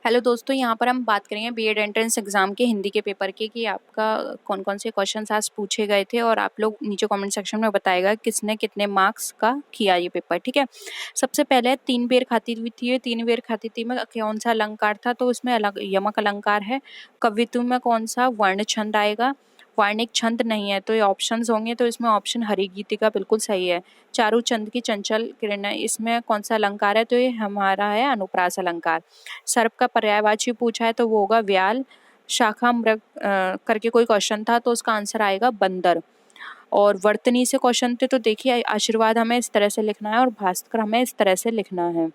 Hello दोस्तों, यहाँ पर हम बात करेंगे बीएड एंट्रेंस एग्जाम के हिंदी के पेपर के कि आपका कौन कौन से क्वेश्चंस आज पूछे गए थे और आप लोग नीचे कमेंट सेक्शन में बताएगा किसने कितने मार्क्स का किया ये पेपर। ठीक है, सबसे पहले तीन बेर खाती हुई थी। तीन बेर खाती थी में कौन सा अलंकार था, तो उसमें अलग यमक अलंकार है। कवित्व में कौन सा वर्ण छंद आएगा, वार्णिक छंद नहीं है, तो ये ऑप्शंस होंगे। तो इसमें ऑप्शन हरि गीतिका बिल्कुल सही है। चारू चंद की चंचल किरण, इसमें कौन सा अलंकार है, तो ये हमारा है अनुप्रास अलंकार। सर्प का पर्यायवाची पूछा है तो वो होगा व्याल। शाखा मृग करके कोई क्वेश्चन था तो उसका आंसर आएगा बंदर। और वर्तनी से क्वेश्चन थे तो देखिए आशीर्वाद हमें इस तरह से लिखना है और भास्कर हमें इस तरह से लिखना है।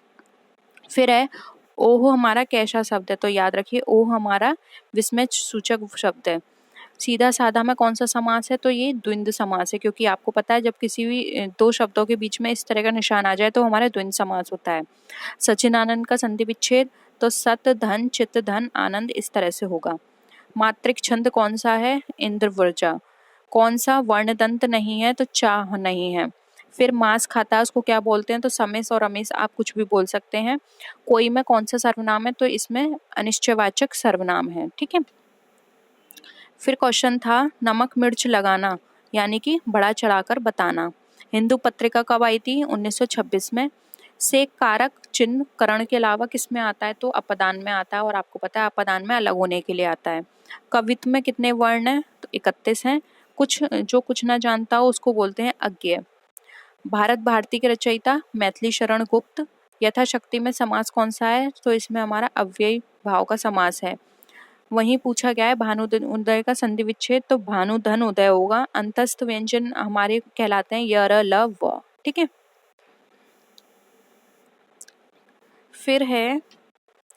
फिर है ओह हमारा कैसा शब्द है, तो याद रखिए ओह हमारा विस्मय सूचक शब्द है। सीधा साधा में कौन सा समास है, तो ये द्वंद्व समास है, क्योंकि आपको पता है जब किसी भी दो शब्दों के बीच में इस तरह का निशान आ जाए तो हमारा द्वंद्व समास होता है। सचिनानंद का संधि विच्छेद, तो सत धन चित्त धन आनंद इस तरह से होगा। मात्रिक छंद कौन सा है, इंद्रवृजा। कौन सा वर्णदंत नहीं है, तो चाह नहीं है। फिर मांस खाता है उसको क्या बोलते हैं, तो समेस और अमेस आप कुछ भी बोल सकते हैं। कोई में कौन सा सर्वनाम है, तो इसमें अनिश्चयवाचक सर्वनाम है। ठीक है, फिर क्वेश्चन था नमक मिर्च लगाना यानी कि बड़ा चढ़ाकर बताना। हिंदू पत्रिका कब आई थी, 1926 में। से कारक चिन्ह करण के अलावा किस में आता है, तो अपदान में आता है, और आपको पता है अपदान में अलग होने के लिए आता है। कवित्व में कितने वर्ण हैं, तो 31 हैं। कुछ ना जानता हो उसको बोलते हैं अज्ञेय। भारत भारती के रचयिता मैथिली शरण गुप्त। यथाशक्ति में समास कौन सा है, तो इसमें हमारा अव्ययी भाव का समास है। वहीं पूछा गया है भानु उदय का संधि विच्छेद, तो भानु धन उदय होगा। अंतस्थ व्यंजन हमारे कहलाते हैं य र ल व। ठीक है, फिर है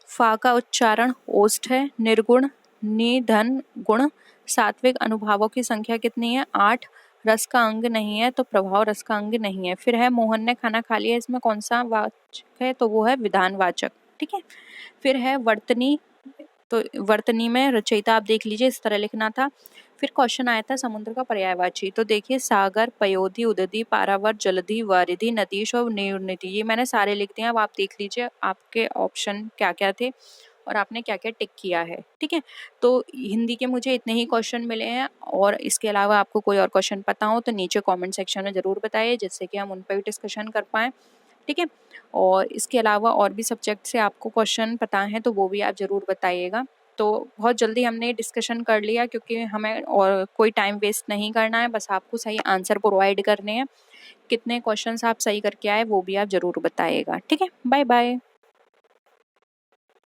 फा का उच्चारण ओष्ठ है। निर्गुण निधन गुण। सात्विक अनुभावों की संख्या कितनी है, 8। रस का अंग नहीं है, तो प्रभाव रस का अंग नहीं है। फिर है मोहन ने खाना खा लिया, इसमें कौन सा वाचक है, तो वो है विधानवाचक। ठीक है, फिर है वर्तनी, तो वर्तनी में रचयिता आप देख लीजिए इस तरह लिखना था। फिर क्वेश्चन आया था समुद्र का पर्यायवाची, तो देखिए सागर पयोधी उदधी पारावर जलधि वारिधि नदीश और निधि, ये मैंने सारे लिख दिए। अब आप देख लीजिए आपके ऑप्शन क्या क्या थे और आपने क्या क्या टिक किया है। ठीक है, तो हिंदी के मुझे इतने ही क्वेश्चन मिले हैं, और इसके अलावा आपको कोई और क्वेश्चन पता हो तो नीचे कमेंट सेक्शन में ज़रूर बताइए, जिससे कि हम उन पर भी डिस्कशन कर पाएँ। ठीक है, और इसके अलावा और भी सब्जेक्ट से आपको क्वेश्चन पता है तो वो भी आप ज़रूर बताइएगा। तो बहुत जल्दी हमने डिस्कशन कर लिया, क्योंकि हमें और कोई टाइम वेस्ट नहीं करना है, बस आपको सही आंसर प्रोवाइड करने हैं। कितने क्वेश्चंस आप सही करके आए वो भी आप ज़रूर बताइएगा। ठीक है, बाय बाय।